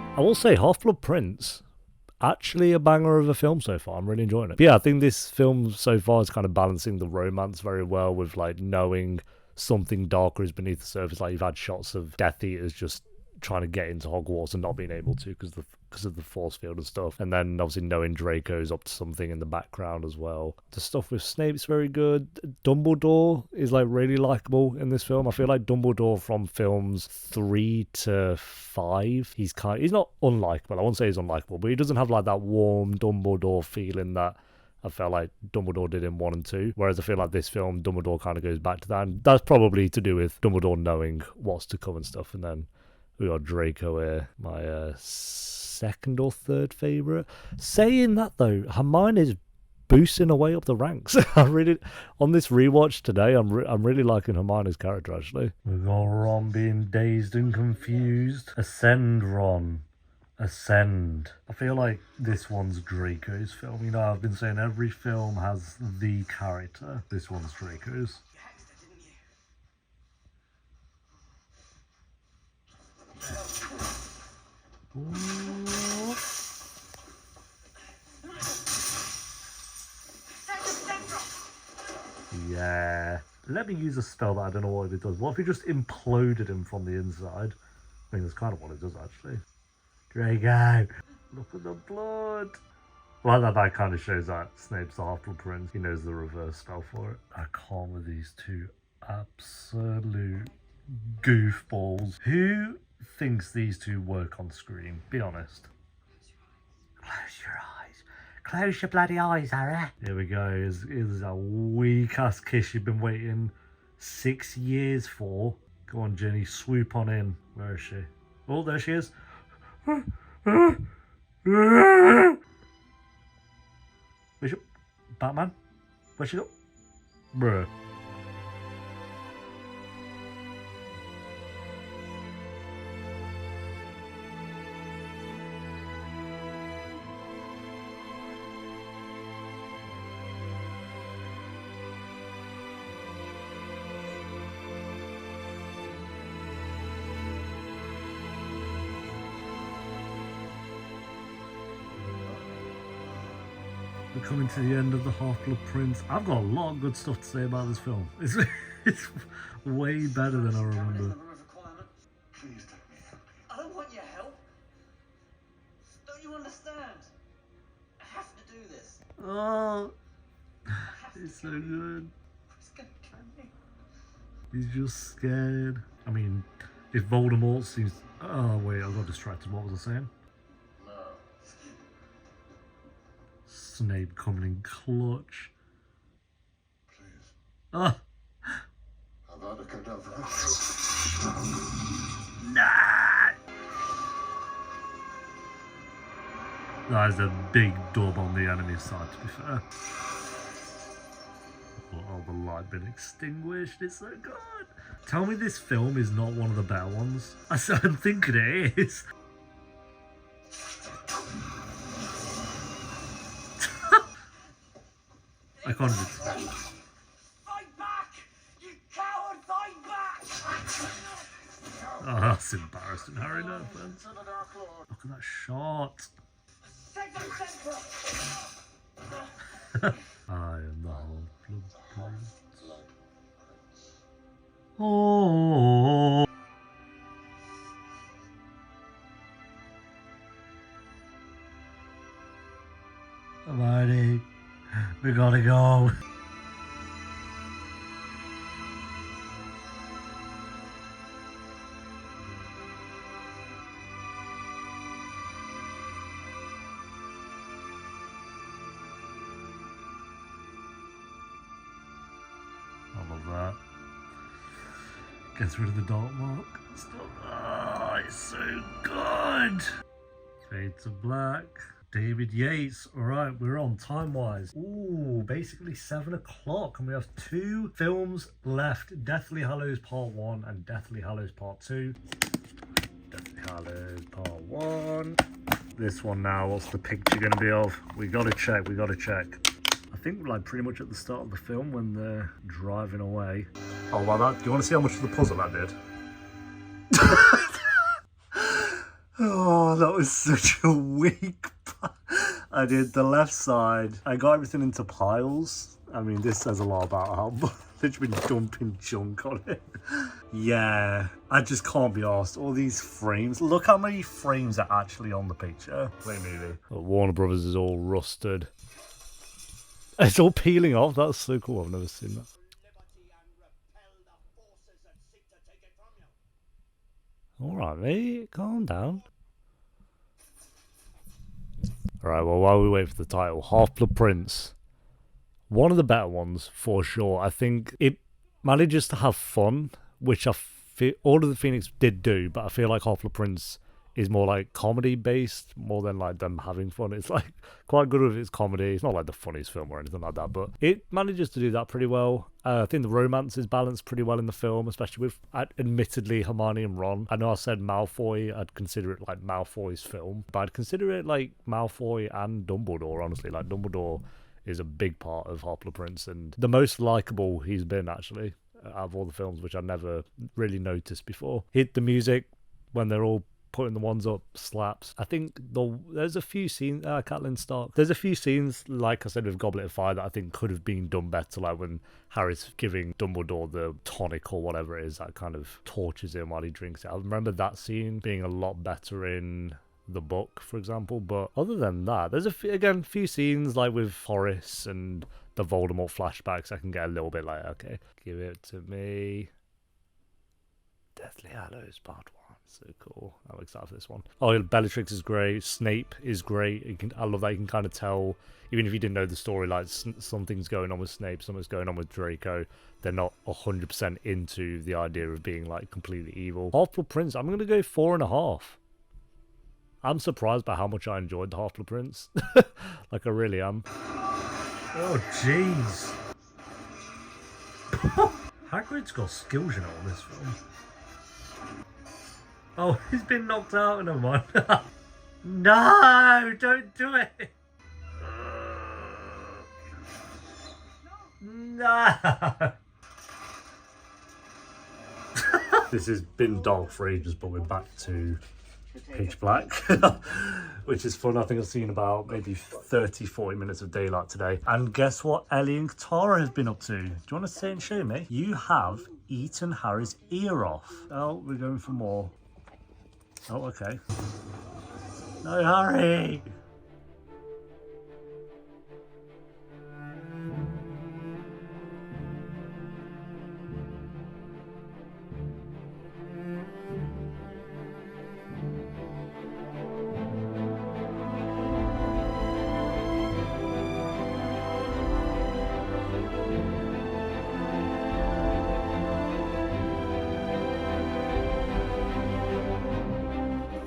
I will say Half-Blood Prince, actually a banger of a film so far. I'm really enjoying it. But yeah, I think this film so far is kind of balancing the romance very well with like knowing something darker is beneath the surface. Like you've had shots of Death Eaters just trying to get into Hogwarts and not being able to because of the force field and stuff. And then obviously knowing Draco's up to something in the background as well. The stuff with Snape's very good. Dumbledore is like really likable in this film. I feel like Dumbledore from films 3 to 5, he's not unlikable. I won't say he's unlikable, but he doesn't have like that warm Dumbledore feeling that I felt like Dumbledore did in 1 and 2. Whereas I feel like this film, Dumbledore kind of goes back to that. And that's probably to do with Dumbledore knowing what's to come and stuff. And then we got Draco here, my second or third favourite. Saying that though, Hermione's boosting her way up the ranks. On this rewatch today, I'm really liking Hermione's character actually. We got Ron being dazed and confused. Ascend, Ron. Ascend. I feel like this one's Draco's film. You know, I've been saying every film has the character. This one's Draco's. Ooh. Yeah. Let me use a spell that I don't know what it does. What if we just imploded him from the inside? I think that's kind of what it does actually. Draco! Look at the blood! Well, that kind of shows that Snape's the Half-Blood Prince. He knows the reverse spell for it. I can't with these two absolute goofballs. Who thinks these two work on screen? Be honest. Close your eyes. Close your bloody eyes, Harry. Here we go. Here's a weak-ass kiss you've been waiting 6 years for. Go on, Jenny. Swoop on in. Where is she? Oh, there she is. Where's she? Batman? Where's she go? Bruh. We're coming to the end of the Half-Blood Prince. I've got a lot of good stuff to say about this film. It's way better than I remember. Please let me help you. I don't want your help. Don't you understand? I have to do this. Oh, it's so good. It's gonna kill me. He's just scared. I mean, if Voldemort seems... Oh, wait, I got distracted. What was I saying? No. Snape coming in clutch. Please. Ah, Avada Kedavra. nah. That is a big dub on the enemy side, to be fair. Oh, the light been extinguished. It's so good. Tell me this film is not one of the better ones. I'm thinking it is. I can't even... Fight back! You coward, fight back! Oh, that's embarrassing, Harry. No offense. Look at that shot. Second center! I am the whole blood prince. Oh. Alrighty, we gotta go. I love that. Gets rid of the dark mark. Stop. Oh, it's so good. Fade to black. David Yates. Alright, we're on time-wise. Ooh, basically 7 o'clock. And we have 2 films left. Deathly Hallows Part 1 and Deathly Hallows Part 2. Deathly Hallows Part 1. This one now, what's the picture going to be of? We got to check, I think like pretty much at the start of the film when they're driving away. Oh, wow, that, do you want to see how much of the puzzle that did? Oh, that was such a weak part. I did the left side. I got everything into piles. I mean, this says a lot about how much been dumping junk on it. Yeah, I just can't be arsed. All these frames. Look how many frames are actually on the picture. Play movie. Warner Brothers is all rusted. It's all peeling off. That's so cool. I've never seen that. Alright, mate. Calm down. Alright, well, while we wait for the title, Half-Blood Prince. One of the better ones, for sure. I think it manages to have fun, which I feel Order of the Phoenix did do, but I feel like Half-Blood Prince is more like comedy-based, more than like them having fun. It's like quite good with its comedy. It's not like the funniest film or anything like that, but it manages to do that pretty well. I think the romance is balanced pretty well in the film, especially with, admittedly, Hermione and Ron. I know I said Malfoy, I'd consider it like Malfoy's film, but I'd consider it like Malfoy and Dumbledore, honestly. Like, Dumbledore is a big part of Half-Blood Prince, and the most likeable he's been, actually, out of all the films, which I never really noticed before. Hit the music when they're all putting the ones up slaps. I think there's a few scenes, Catelyn Stark. There's a few scenes, like I said, with Goblet of Fire that I think could have been done better, like when Harry's giving Dumbledore the tonic or whatever it is that kind of tortures him while he drinks it. I remember that scene being a lot better in the book, for example. But other than that, there's a few scenes like with Horace and the Voldemort flashbacks. I can get a little bit like, okay, give it to me. Deathly Hallows Part 1. So cool. I'm excited for this one. Oh, Bellatrix is great. Snape is great. I love that you can kind of tell, even if you didn't know the story, like something's going on with Snape, something's going on with Draco. They're not 100% into the idea of being like completely evil. Half-Blood Prince, I'm going to go 4.5. I'm surprised by how much I enjoyed the Half-Blood Prince. Like, I really am. Oh, jeez. Hagrid's got skills, you know, in this film. Oh, he's been knocked out in a one. No, don't do it. No. This has been dark for ages, but we're back to pitch black, which is fun. I think I've seen about maybe 30-40 minutes of daylight today. And guess what Ellie and Tara has been up to? Do you want to say and show me? You have eaten Harry's ear off. Oh, we're going for more. Oh, okay. No, Harry!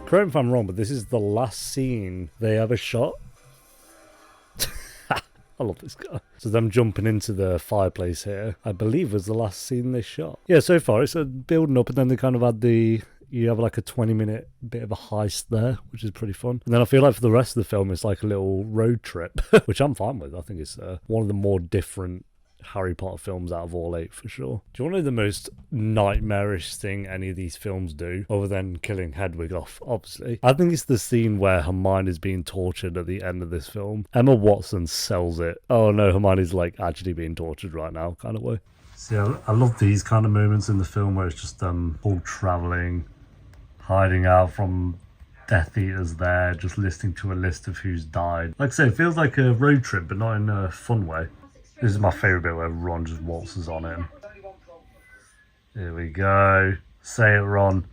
Correct me if I'm wrong, but this is the last scene they ever shot. I love this guy. So them jumping into the fireplace here, I believe was the last scene they shot. Yeah, so far it's building up, and then they kind of had you have like a 20-minute bit of a heist there, which is pretty fun. And then I feel like for the rest of the film, it's like a little road trip, which I'm fine with. I think it's one of the more different Harry Potter films out of all 8 for sure. Do you want to know the most nightmarish thing any of these films do, other than killing Hedwig off, obviously? I think it's the scene where Hermione is being tortured at the end of this film. Emma Watson sells it. Oh no, Hermione's like actually being tortured right now, kind of way. See, I love these kind of moments in the film where it's just all travelling, hiding out from Death Eaters there, just listening to a list of who's died. Like I say, it feels like a road trip, but not in a fun way. This is my favourite bit where Ron just waltzes on him. Here we go. Say it, Ron.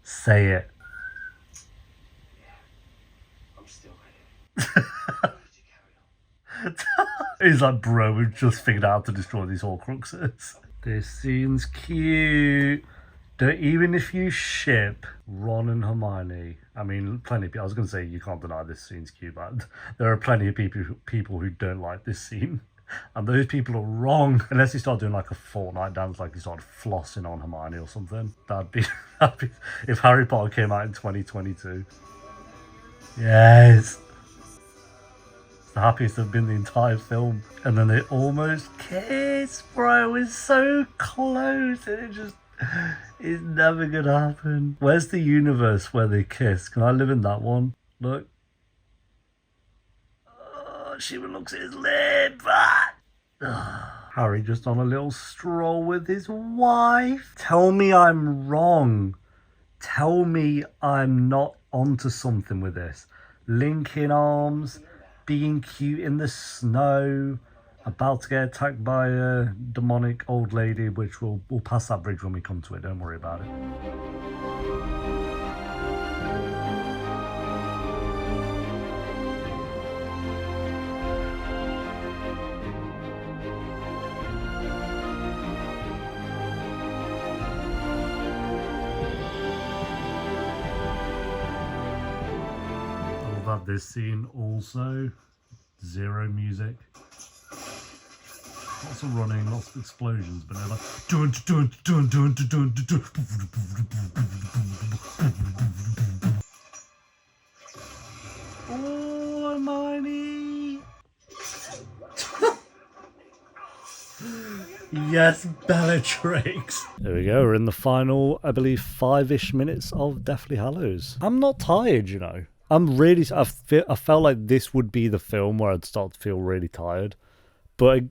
Say it. I'm still here. He's like, bro, we've just figured out how to destroy these Horcruxes. This scene's cute. Even if you ship Ron and Hermione, I mean, plenty of people, I was going to say you can't deny this scene's cute, but there are plenty of people who don't like this scene. And those people are wrong. Unless you start doing like a Fortnite dance, like you started flossing on Hermione or something. That'd be if Harry Potter came out in 2022. Yes. It's the happiest I've been the entire film. And then they almost kiss, bro. It's so close. And it just, it's never gonna happen. Where's the universe where they kiss? Can I live in that one? Look. She looks at his lip. Harry just on a little stroll with his wife. Tell me I'm wrong. Tell me I'm not onto something with this. Linking arms, being cute in the snow, about to get attacked by a demonic old lady, which we'll pass that bridge when we come to it. Don't worry about it. This scene also, zero music, lots of running, lots of explosions, but they're like dun dun dun dun dun dun dun. Oh, Hermione! Yes, Bellatrix. There we go. We're in the final, I believe, 5-ish minutes of Deathly Hallows. I'm not tired, you know. I felt like this would be the film where I'd start to feel really tired. But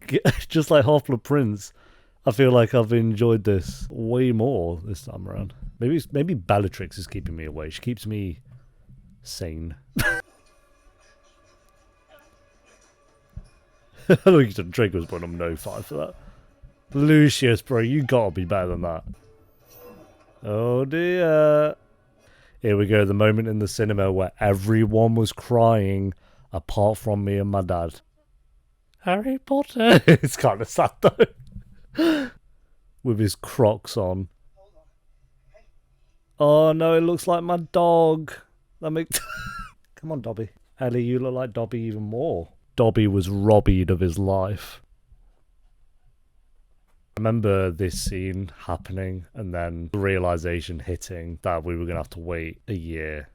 just like Half-Blood Prince, I feel like I've enjoyed this way more this time around. Maybe Bellatrix is keeping me awake. She keeps me sane. I think Drake was putting on no 5 for that. Lucius, bro, you gotta be better than that. Oh dear. Here we go, the moment in the cinema where everyone was crying apart from me and my dad. Harry Potter. It's kind of sad though. With his Crocs on. Oh no, it looks like my dog. That makes... Come on, Dobby. Ellie, you look like Dobby even more. Dobby was robbed of his life. I remember this scene happening and then the realization hitting that we were going to have to wait a year.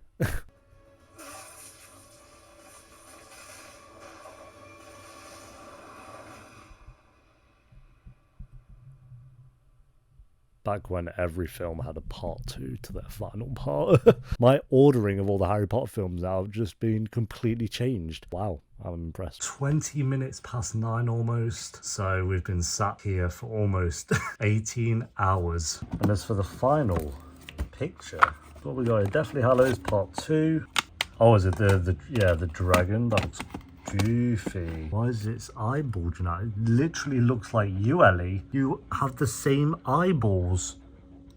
Back when every film had a part 2 to their final part. My ordering of all the Harry Potter films now have just been completely changed. Wow, I'm impressed. 20 minutes past 9 almost. So we've been sat here for almost 18 hours. And as for the final picture, what we got here, Deathly Hallows Part 2. Oh, is it the dragon? That looks goofy. Why is its eyeball, you know? It literally looks like you, Ellie. You have the same eyeballs.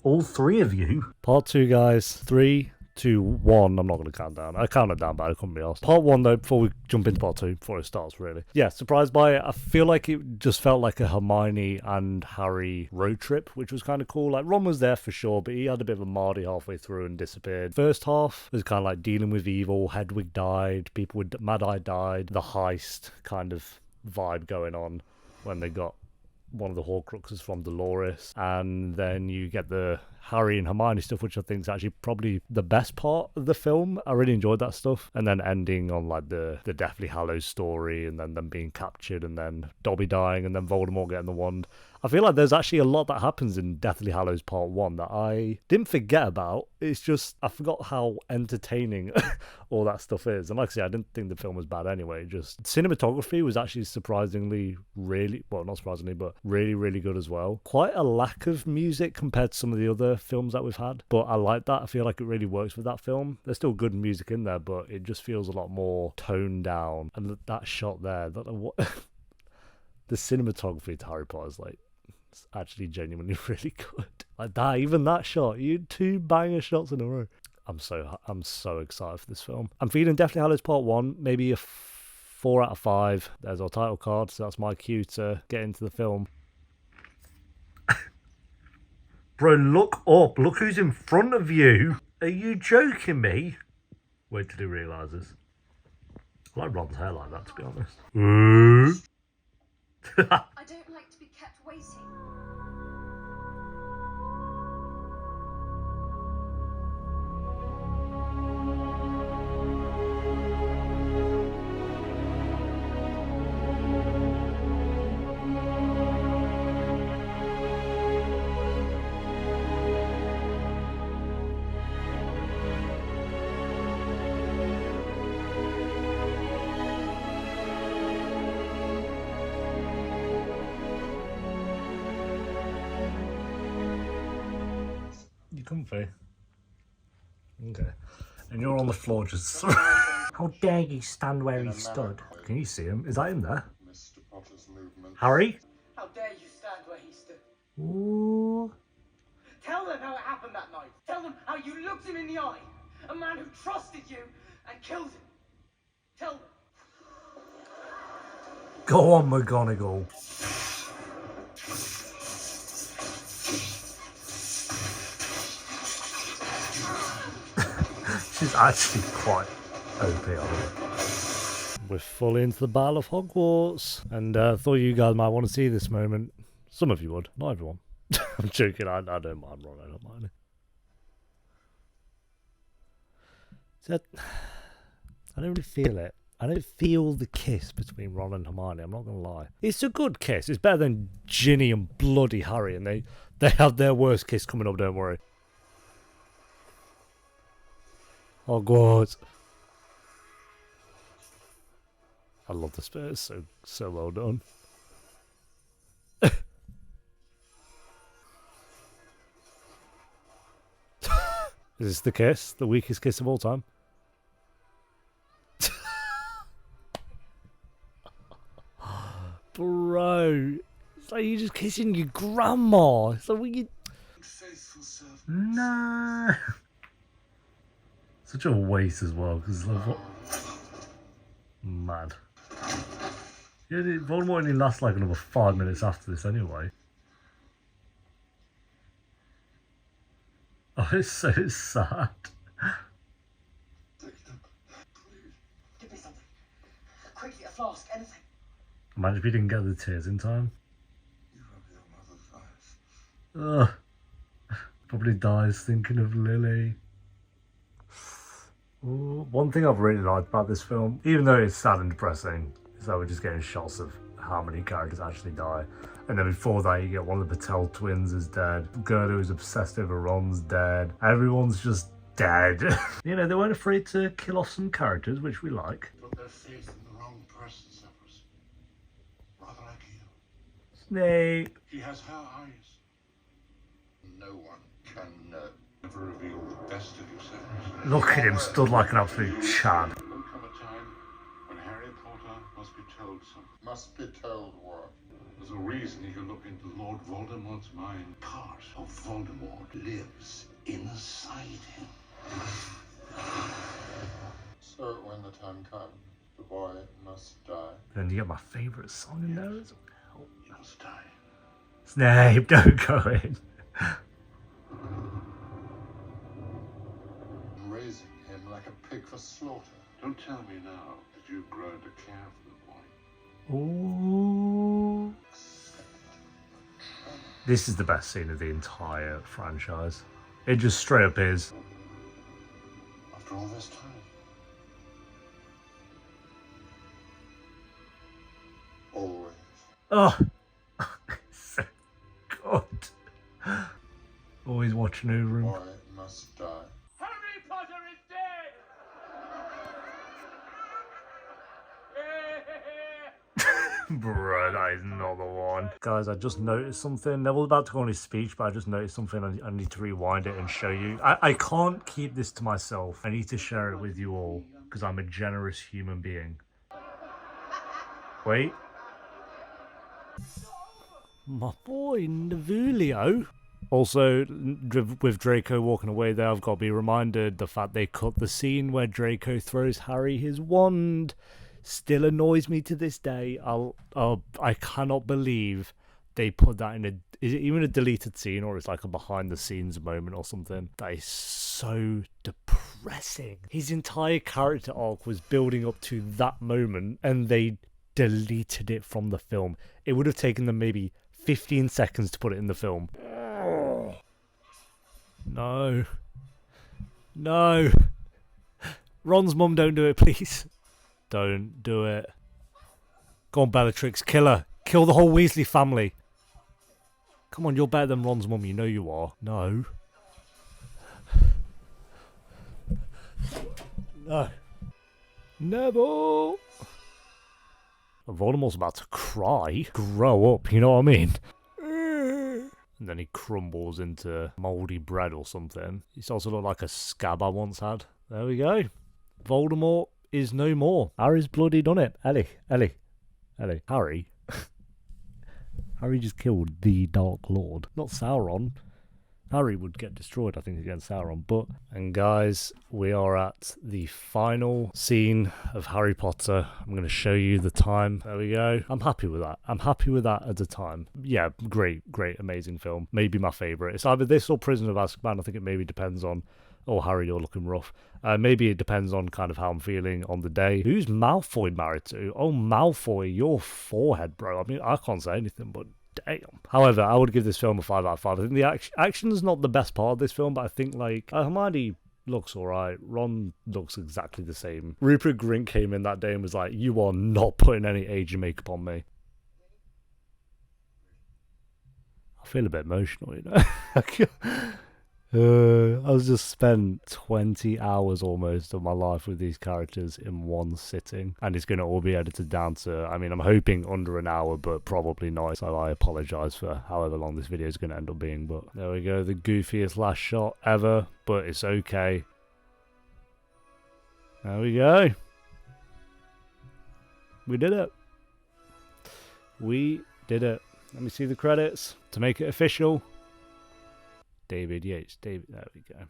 All 3 of you. Part 2, guys. 3, 2, 1. I'm not going to count down. I counted down, but I couldn't be asked. Part 1, though, before we jump into part 2, before it starts, really. Yeah, surprised by it. I feel like it just felt like a Hermione and Harry road trip, which was kind of cool. Like, Ron was there for sure, but he had a bit of a Mardy halfway through and disappeared. First half was kind of like dealing with evil. Hedwig died. People with Mad-Eye died. The heist kind of vibe going on when they got one of the Horcruxes from Dolores, and then you get the Harry and Hermione stuff, which I think is actually probably the best part of the film. I really enjoyed that stuff, and then ending on like the Deathly Hallows story, and then them being captured, and then Dobby dying, and then Voldemort getting the wand. I feel like there's actually a lot that happens in Deathly Hallows Part 1 that I didn't forget about. It's just, I forgot how entertaining all that stuff is. And like I said, I didn't think the film was bad anyway. Just cinematography was actually surprisingly really, well, not surprisingly, but really, really good as well. Quite a lack of music compared to some of the other films that we've had. But I like that. I feel like it really works with that film. There's still good music in there, but it just feels a lot more toned down. And that shot there, the cinematography to Harry Potter is like, it's actually genuinely really good. Like that, even that shot, you 2 banger shots in a row. I'm so excited for this film. I'm feeling Deathly Hallows Part 1, maybe a 4 out of 5. There's our title card, so that's my cue to get into the film. Bro, look up. Look who's in front of you. Are you joking me? Wait till he realises. I like Ron's hair like that, to be honest. I don't like to be kept waiting. Comfy. Okay. And you're on the floor just... How dare you stand where he stood? Can you see him? Is that him there? Mr. Potter's movement. Harry? How dare you stand where he stood? Ooh. Tell them how it happened that night. Tell them how you looked him in the eye. A man who trusted you and killed him. Tell them. Go on, McGonagall. She's actually quite OP on it. We're fully into the Battle of Hogwarts, and thought you guys might want to see this moment. Some of you would, not everyone. I'm joking, I don't mind Ron, I don't mind it. I don't really feel it. I don't feel the kiss between Ron and Hermione, I'm not going to lie. It's a good kiss, it's better than Ginny and bloody Harry, and they have their worst kiss coming up, don't worry. Hogwarts. I love the Spurs, so well done. Is this the kiss? The weakest kiss of all time? Bro, it's like you're just kissing your grandma. It's like what you... Faithful servant. Nah. Such a waste as well, because like, what? Mad. Yeah, Voldemort only lasts like another 5 minutes after this anyway. Oh, it's so sad. Give me something. Quickly, a flask, anything. Imagine if you didn't get the tears in time. You rub your mother's eyes. Ugh. Probably dies thinking of Lily. Ooh, one thing I've really liked about this film, even though it's sad and depressing, is that we're just getting shots of how many characters actually die. And then before that, you get one of the Patel twins is dead. The girl who's obsessed over Ron's dead. Everyone's just dead. You know, they weren't afraid to kill off some characters, which we like. Put their faith in the wrong person, Severus. Rather like you. Snape. He has her eyes. No one can know. Never reveal the best of you, Severus. Look at him, stood like an absolute chad. There will come a time when Harry Potter must be told something. Must be told what? There's a reason he can look into Lord Voldemort's mind. Part of Voldemort lives inside him. So when the time comes, the boy must die. Then you get my favourite song in there as well. He must die. Snape, don't go in. Raising him like a pig for slaughter. Don't tell me now that you've grown to care for the boy. Ooh. This is the best scene of the entire franchise. It just straight up is. After all this time. Always. Oh, so good. Always watching over him. Boy must die. Harry Potter is dead! Bruh, that is not the one. Guys, I just noticed something. Neville's about to go on his speech, but I just noticed something. I need to rewind it and show you. I can't keep this to myself. I need to share it with you all, because I'm a generous human being. Wait. My boy, Nevulio. Also, with Draco walking away there, I've got to be reminded the fact they cut the scene where Draco throws Harry his wand. Still annoys me to this day. I cannot believe they put that in a... Is it even a deleted scene, or it's like a behind-the-scenes moment or something? That is so depressing. His entire character arc was building up to that moment, and they deleted it from the film. It would have taken them maybe 15 seconds to put it in the film. No. No. Ron's mum, don't do it, please. Don't do it. Go on, Bellatrix, kill her. Kill the whole Weasley family. Come on, you're better than Ron's mum, you know you are. No. No. Neville! Voldemort's about to cry. Grow up, you know what I mean? And then he crumbles into mouldy bread or something. He's also looked like a scab I once had. There we go. Voldemort is no more. Harry's bloody done it. Ellie. Harry. Harry just killed the Dark Lord. Not Sauron. Harry would get destroyed, I think, against Sauron. And guys, we are at the final scene of Harry Potter. I'm going to show you the time. There we go. I'm happy with that. I'm happy with that at the time. Yeah, great, amazing film. Maybe my favourite. It's either this or Prisoner of Azkaban. I think it maybe depends on... Oh, Harry, you're looking rough. Maybe it depends on kind of how I'm feeling on the day. Who's Malfoy married to? Oh, Malfoy, your forehead, bro. I mean, I can't say anything, but damn. However, I would give this film a 5 out of 5. I think the action's not the best part of this film, but I think, like, Hermione looks alright. Ron looks exactly the same. Rupert Grint came in that day and was like, you are not putting any aging makeup on me. I feel a bit emotional, you know? I was just spent 20 hours almost of my life with these characters in one sitting, and it's going to all be edited down to, I mean, I'm hoping under an hour, but probably not, so I apologise for however long this video is going to end up being. But there we go, the goofiest last shot ever, but it's okay. There we go. We did it. We did it. Let me see the credits to make it official. David Yates. David, there we go.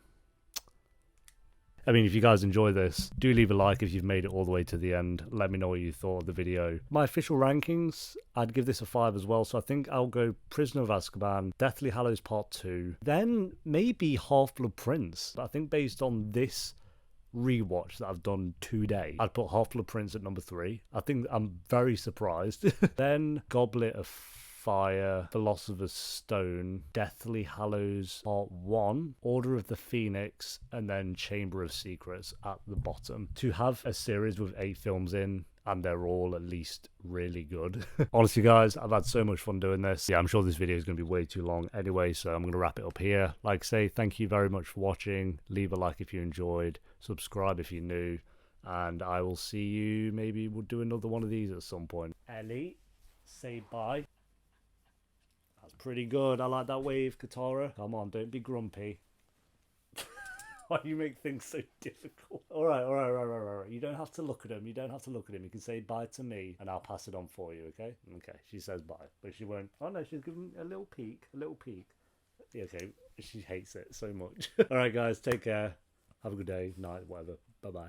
I mean, if you guys enjoy this, do leave a like if you've made it all the way to the end. Let me know what you thought of the video. My official rankings, I'd give this a 5 as well. So I think I'll go Prisoner of Azkaban, Deathly Hallows Part 2, then maybe Half-Blood Prince. I think based on this rewatch that I've done today, I'd put Half-Blood Prince at number 3. I think I'm very surprised. Then Goblet of Fire, Philosopher's Stone, Deathly Hallows Part 1, Order of the Phoenix, and then Chamber of Secrets at the bottom. To have a series with 8 films in, and they're all at least really good. Honestly, guys, I've had so much fun doing this. Yeah, I'm sure this video is going to be way too long anyway, so I'm going to wrap it up here. Like I say, thank you very much for watching. Leave a like if you enjoyed, subscribe if you're new, and I will see you. Maybe we'll do another one of these at some point. Ellie, say bye. Pretty good. I like that wave, Katara. Come on, don't be grumpy. Why do you make things so difficult? All right. You don't have to look at him. You can say bye to me, and I'll pass it on for you, okay? Okay, she says bye, but she won't. Oh, no, she's giving a little peek. Yeah, okay, she hates it so much. All right, guys, take care. Have a good day, night, whatever. Bye bye.